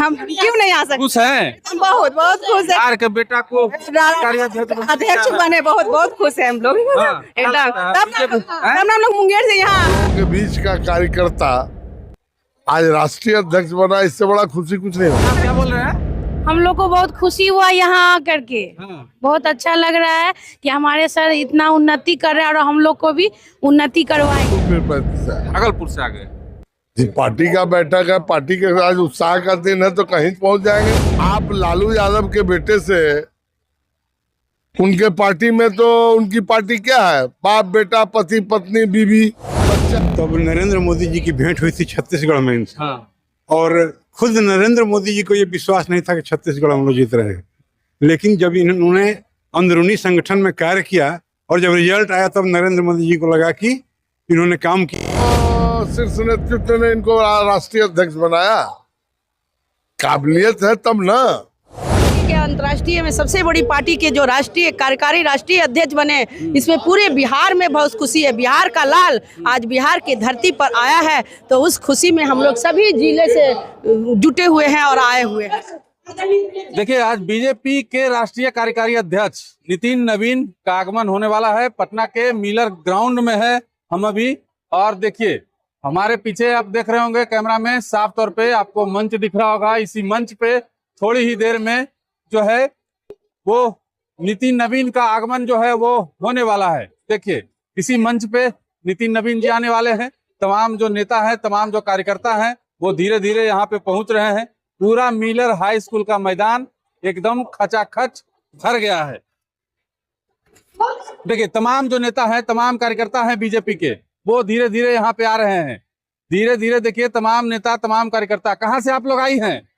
हम क्यों नहीं आ सकते? खुश हैं? हम बहुत बहुत खुश है। बिहार के बेटा को अध्यक्ष बने, बहुत बहुत खुश है हम लोग एकदम। तब ना हम लोग मुंगेर से यहाँ के बीच का कार्यकर्ता आज राष्ट्रीय अध्यक्ष बना, इससे बड़ा खुशी कुछ नहीं होगा। आप क्या बोल रहे हैं? हम लोग को बहुत खुशी हुआ यहाँ आकर के। बहुत अच्छा लग रहा है कि हमारे सर इतना उन्नति कर रहे हैं और हम लोग को भी उन्नति करवाएंगे। भागलपुर से आ गए। जी, पार्टी का बैठक है, पार्टी के आज उत्साह का दिन है तो कहीं पहुंच जाएंगे। आप लालू यादव के बेटे से, उनके पार्टी में तो उनकी पार्टी क्या है, बाप बेटा, पति पत्नी, बीवी, बच्चा। तब नरेंद्र मोदी जी की भेंट हुई थी छत्तीसगढ़ में इनसे। हाँ। और खुद नरेंद्र मोदी जी को ये विश्वास नहीं था कि छत्तीसगढ़ हम लोग जीत रहे हैं, लेकिन जब इन्होंने अंदरूनी संगठन में कार्य किया और जब रिजल्ट आया तब नरेंद्र मोदी जी को लगा कि इन्होंने काम किया। शीर्ष नेतृत्व ने इनको राष्ट्रीय अध्यक्ष बनाया, काबिलियत है तब ना। के अंतर्राष्ट्रीय में सबसे बड़ी पार्टी के जो राष्ट्रीय कार्यकारी राष्ट्रीय अध्यक्ष बने, इसमें पूरे बिहार में बहुत खुशी है। बिहार का लाल आज बिहार की धरती पर आया है, तो उस खुशी में हम लोग सभी जिले से जुटे हुए हैं और आए हुए हैं। देखिए, आज बीजेपी के राष्ट्रीय कार्यकारी अध्यक्ष नितिन नवीन का आगमन होने वाला है। पटना के मिलर ग्राउंड में है हम अभी, और देखिए हमारे पीछे आप देख रहे होंगे कैमरा में साफ तौर पे आपको मंच दिख रहा होगा। इसी मंच पे थोड़ी ही देर में जो है वो नितिन नवीन का आगमन जो है वो होने वाला है। देखिए इसी मंच पे नितिन नवीन जी आने वाले हैं। तमाम जो नेता हैं, तमाम जो कार्यकर्ता हैं, वो धीरे धीरे यहाँ पे पहुंच रहे हैं। पूरा मिलर हाई स्कूल का मैदान एकदम खचाखच भर गया है। देखिए तमाम जो नेता हैं, तमाम कार्यकर्ता हैं बीजेपी के, वो धीरे धीरे यहाँ पे आ रहे हैं। धीरे धीरे देखिए तमाम नेता, तमाम कार्यकर्ता। कहाँ से आप लोग आई हैं?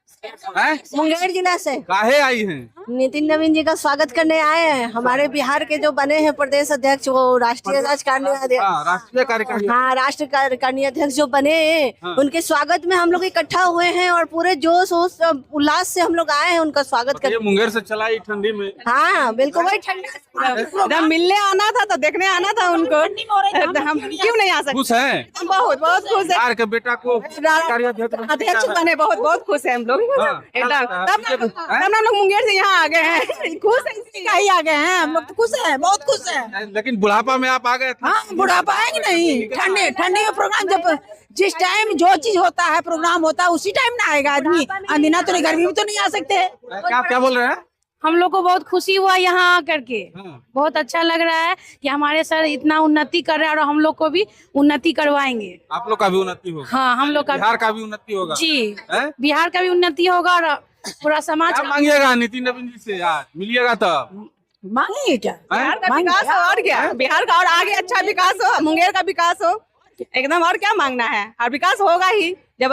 मुंगेर जिला से। काहे आई हैं? नितिन नवीन जी का स्वागत करने आए हैं। हमारे बिहार के जो बने हैं प्रदेश अध्यक्ष, वो राष्ट्रीय राष्ट्रीय कार्यकारी, हाँ, राष्ट्रीय कार्यकारिणी अध्यक्ष जो बने हैं, उनके स्वागत में हम लोग इकट्ठा हुए हैं और पूरे जोश उल्लास से हम लोग आए हैं उनका स्वागत करने। मुंगेर से चलाई ठंडी में। हाँ बिल्कुल, वही ठंडा मिलने आना था, तो देखने आना था उनको। हम क्यों नहीं आ सकते? खुश हैं? बहुत बहुत खुश है। बिहार के बेटा को अध्यक्ष बने, बहुत बहुत खुश है हम लोग एकदम। तब ना हम लोग मुंगेर से यहाँ आ गए हैं, खुश है इसलिए ही आ गए हैं। हम लोग तो खुश हैं, बहुत खुश हैं। लेकिन बुढ़ापा में आप आ गए थे। हाँ, बुढ़ापा आएंगे नहीं। ठंडी में प्रोग्राम, जब जिस टाइम जो चीज होता है, प्रोग्राम होता है, उसी टाइम ना आएगा आदमी। अंदिना तो नहीं, गर्मी में तो नहीं आ सकते। क्या बोल रहे हैं? हम लोग को बहुत खुशी हुआ यहाँ आकर के। बहुत अच्छा लग रहा है कि हमारे सर इतना उन्नति कर रहे हैं और हम लोग को भी उन्नति करवाएंगे। आप लोग का भी उन्नति होगा। हाँ, हम लोग का, बिहार का भी उन्नति होगा जी। बिहार का भी उन्नति होगा और पूरा समाज। क्या मांगिएगा नितिन नवीन जी से? यार मिलिएगा तब मांगेंगे क्या? बिहार का विकास हो और क्या, बिहार का और आगे अच्छा विकास हो, मुंगेर का विकास हो एकदम। और क्या मांगना है? और विकास होगा ही, जब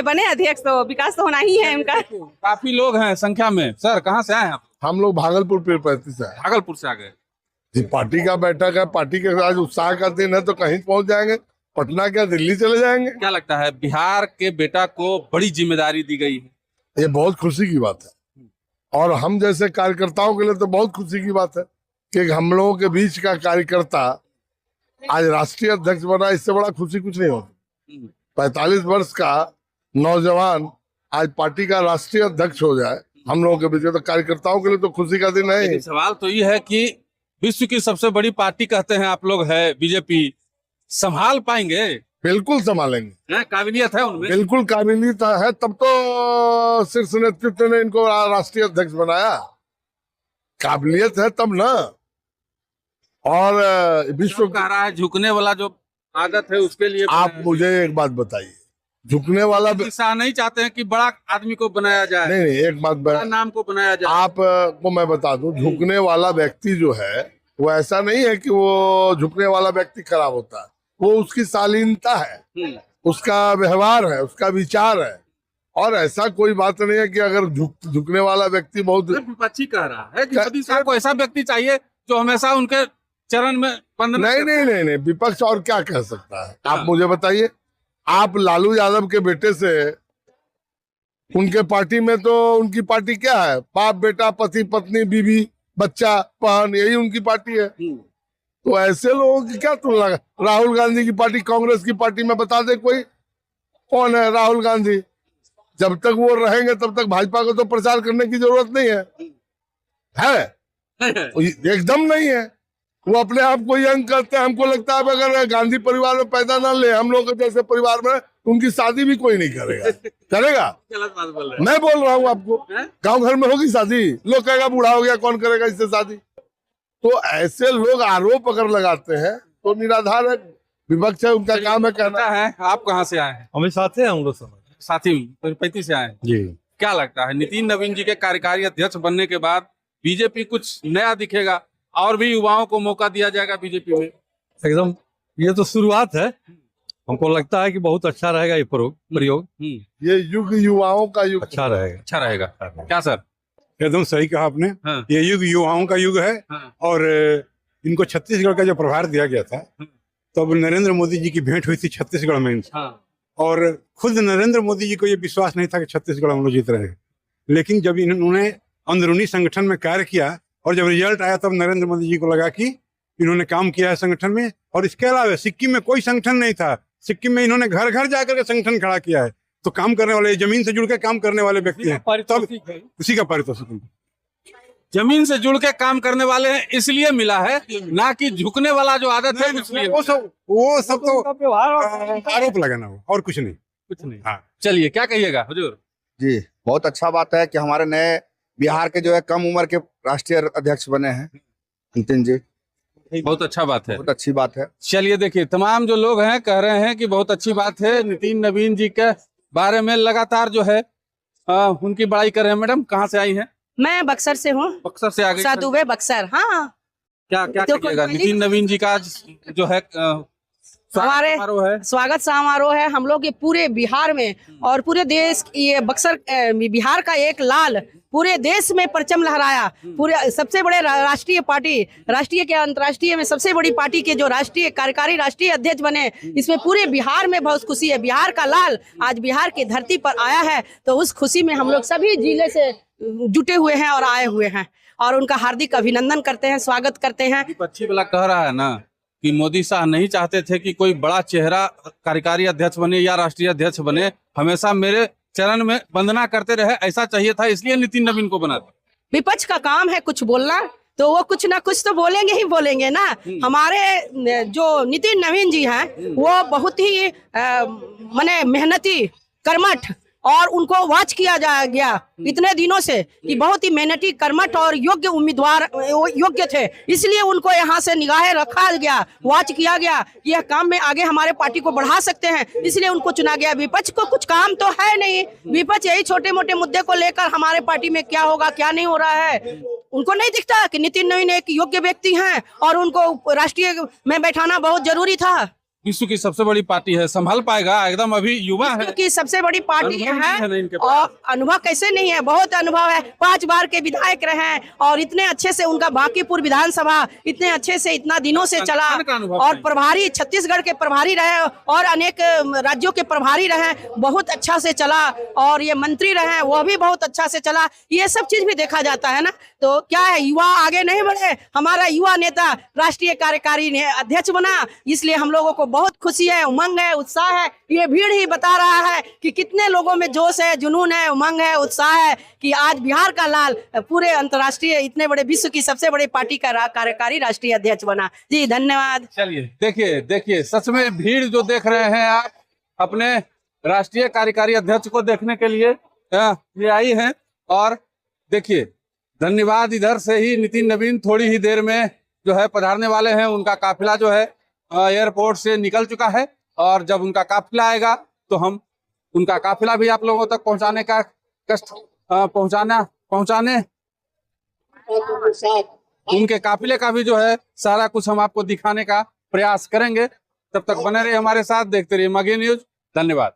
बने अध्यक्ष तो विकास तो होना ही है उनका। काफी लोग हैं संख्या में। सर कहाँ से आए हैं आप? हम लोग भागलपुर पीरपैंती से। भागलपुर से आ गए। जी, पार्टी का बैठक है, पार्टी के आज उत्साह का दिन है तो कहीं पहुंच जाएंगे। पटना क्या, दिल्ली चले जाएंगे। क्या लगता है, बिहार के बेटा को बड़ी जिम्मेदारी दी गई है? ये बहुत खुशी की बात है, और हम जैसे कार्यकर्ताओं के लिए तो बहुत खुशी की बात है कि हम लोगों के बीच का कार्यकर्ता आज राष्ट्रीय अध्यक्ष बना, इससे बड़ा खुशी कुछ नहीं होती। 45 वर्ष का नौजवान आज पार्टी का राष्ट्रीय अध्यक्ष हो जाए हम लोगों के बीच, तो कार्यकर्ताओं के लिए तो खुशी का दिन है। सवाल तो ये है कि विश्व की सबसे बड़ी पार्टी कहते हैं आप लोग है बीजेपी, संभाल पाएंगे? बिल्कुल संभालेंगे। काबिलियत है उनमें? बिल्कुल काबिलियत है, तब तो शीर्ष नेतृत्व ने इनको राष्ट्रीय अध्यक्ष बनाया। काबिलियत है तब ना। और विश्व कह रहा है झुकने वाला जो आदत है उसके लिए। आप मुझे एक बात बताइए, झुकने वाला शाह नहीं चाहते हैं कि बड़ा आदमी को बनाया जाए? नहीं, एक बात नाम को बनाया जाए। आप को मैं बता दूं, झुकने वाला व्यक्ति जो है वो ऐसा नहीं है कि वो झुकने वाला व्यक्ति खराब होता है। वो उसकी शालीनता है, उसका व्यवहार है, उसका विचार है, और ऐसा कोई बात नहीं है कि अगर झुकने वाला व्यक्ति बहुत। विपक्षी कह रहा है कि मोदी साहब को ऐसा व्यक्ति चाहिए जो हमेशा उनके चरण में वंदना। नहीं, विपक्ष और क्या कह सकता है? आप मुझे बताइए, आप लालू यादव के बेटे से, उनके पार्टी में तो उनकी पार्टी क्या है, बाप बेटा, पति पत्नी, बीवी, बच्चा, बहन, यही उनकी पार्टी है। तो ऐसे लोगों की क्या तुलना? राहुल गांधी की पार्टी, कांग्रेस की पार्टी में बता दे कोई, कौन है राहुल गांधी? जब तक वो रहेंगे तब तक भाजपा को तो प्रचार करने की जरूरत नहीं है एकदम नहीं है। वो अपने आप को यंग करते हैं। हमको लगता है अगर गांधी परिवार में पैदा ना ले, हम लोग के जैसे परिवार में, उनकी शादी भी कोई नहीं करेगा। करेगा? गलत बात बोल रहे मैं बोल रहा हूँ आपको, गांव घर में होगी शादी? लोग कहेगा बूढ़ा हो गया, कौन करेगा इससे शादी? तो ऐसे लोग आरोप अगर लगाते हैं तो निराधार है, विपक्ष है, उनका काम है कहना। है। आप कहाँ से आए हैं? हमें साथ हैं हम लोग सब। साथी पैंतीस से आए हैं। जी, क्या लगता है नितिन नवीन जी के कार्यकारी अध्यक्ष बनने के बाद बीजेपी कुछ नया दिखेगा और भी युवाओं को मौका दिया जाएगा बीजेपी में? एकदम ये तो शुरुआत है। हमको लगता है कि बहुत अच्छा रहेगा ये प्रयोग। ये युग युवाओं का युग अच्छा रहेगा। अच्छा रहेगा। क्या सर? एकदम सही कहा आपने। हाँ। ये युग युवाओं का युग है। हाँ। और इनको छत्तीसगढ़ का जो प्रभार दिया गया था, तब नरेंद्र मोदी जी की भेंट हुई थी छत्तीसगढ़ में इनसे। हाँ। और खुद नरेंद्र मोदी जी को ये विश्वास नहीं था कि छत्तीसगढ़ हम लोग जीत रहे हैं, लेकिन जब इन्होंने अंदरूनी संगठन में कार्य किया और जब रिजल्ट आया तब नरेंद्र मोदी जी को लगा कि इन्होंने काम किया है संगठन में। और इसके अलावा सिक्किम में कोई संगठन नहीं था, सिक्किम में इन्होंने घर घर जाकर के संगठन खड़ा किया है। तो काम करने वाले, जमीन से जुड़ के काम करने वाले व्यक्ति हैं, तब उसी का पारितोषिक। जमीन से जुड़ के काम करने वाले हैं इसलिए मिला है, ना कि झुकने वाला जो आदत है इसलिए। वो सब तो आरोप लगाना हो और कुछ नहीं। कुछ नहीं। हाँ। चलिए, क्या कहिएगा हुजूर? जी, बहुत अच्छा बात है कि हमारे नए बिहार के जो है कम उम्र के राष्ट्रीय अध्यक्ष बने हैं नितिन जी। बहुत अच्छा बात है। बहुत अच्छी बात है। चलिए देखिए, तमाम जो लोग हैं कह रहे हैं कि बहुत अच्छी बात है। नितिन नवीन जी के बारे में लगातार जो है उनकी बड़ाई कर रहे हैं। मैडम कहाँ से आई हैं? मैं बक्सर से हूँ। बक्सर से आ गई। सादुबे बक्सर। हाँ, क्या क्या तो कहिएगा? कोई- नितिन नवीन जी का जो है हमारे समारोह है। स्वागत समारोह है हम लोग के पूरे बिहार में और पूरे देश। ये बक्सर बिहार का एक लाल पूरे देश में परचम लहराया। पूरे सबसे बड़े राष्ट्रीय पार्टी, राष्ट्रीय के अंतर्राष्ट्रीय में सबसे बड़ी पार्टी के जो राष्ट्रीय कार्यकारी राष्ट्रीय अध्यक्ष बने, इसमें पूरे बिहार में बहुत खुशी है। बिहार का लाल आज बिहार की धरती पर आया है, तो उस खुशी में हम लोग सभी जिले से जुटे हुए हैं और आए हुए हैं और उनका हार्दिक अभिनंदन करते हैं, स्वागत करते हैं। विपक्षी वाला कह रहा है ना कि मोदी शाह नहीं चाहते थे कि कोई बड़ा चेहरा कार्यकारी अध्यक्ष बने या राष्ट्रीय अध्यक्ष बने, हमेशा मेरे चरण में वंदना करते रहे, ऐसा चाहिए था, इसलिए नितिन नवीन को बना था। विपक्ष का काम है कुछ बोलना, तो वो कुछ ना कुछ तो बोलेंगे ही बोलेंगे ना। हमारे जो नितिन नवीन जी हैं वो बहुत ही माने मेहनती, कर्मठ, और उनको वॉच किया गया इतने दिनों से कि बहुत ही मेहनती, कर्मठ और योग्य उम्मीदवार योग्य थे, इसलिए उनको यहाँ से निगाहें रखा गया, वॉच किया गया कि यह काम में आगे हमारे पार्टी को बढ़ा सकते हैं, इसलिए उनको चुना गया। विपक्ष को कुछ काम तो है नहीं, विपक्ष यही छोटे मोटे मुद्दे को लेकर हमारे पार्टी में क्या होगा क्या नहीं हो रहा है, उनको नहीं दिखता कि नितिन नवीन एक योग्य व्यक्ति हैं और उनको राष्ट्रीय में बैठाना बहुत जरूरी था। विश्व की सबसे बड़ी पार्टी है, संभाल पाएगा? एकदम अभी युवा है की सबसे बड़ी पार्टी अनुभव नहीं है ना इनके है पास। और अनुभव कैसे नहीं है, बहुत अनुभव है। 5 बार के विधायक रहे हैं और इतने अच्छे से उनका बांकीपुर विधानसभा इतने अच्छे से इतना दिनों से चला संगठन का अनुभव और नहीं। प्रभारी छत्तीसगढ़ के प्रभारी रहे और अनेक राज्यों के प्रभारी रहे, बहुत अच्छा से चला। और ये मंत्री रहे, वह भी बहुत अच्छा से चला। ये सब चीज भी देखा जाता है ना, तो क्या है, युवा आगे नहीं बढ़े। हमारा युवा नेता राष्ट्रीय कार्यकारी अध्यक्ष बना, इसलिए हम लोगों को बहुत खुशी है, उमंग है, उत्साह है। ये भीड़ ही बता रहा है कि कितने लोगों में जोश है, जुनून है, उमंग है, उत्साह है कि आज बिहार का लाल पूरे अंतर्राष्ट्रीय इतने बड़े विश्व की सबसे बड़ी पार्टी का कार्यकारी राष्ट्रीय अध्यक्ष बना। जी धन्यवाद। चलिए देखिए देखिए, सच में भीड़ जो देख रहे हैं आप अपने राष्ट्रीय कार्यकारी अध्यक्ष को देखने के लिए ये आई हैं। और देखिए, धन्यवाद। इधर से ही नितिन नवीन थोड़ी ही देर में जो है पधारने वाले हैं। उनका काफिला जो है एयरपोर्ट से निकल चुका है और जब उनका काफिला आएगा तो हम उनका काफिला भी आप लोगों तक पहुंचाने का कष्ट पहुंचाने उनके काफिले का भी जो है सारा कुछ हम आपको दिखाने का प्रयास करेंगे। तब तक बने रहिए हमारे साथ, देखते रहिए मगही न्यूज। धन्यवाद।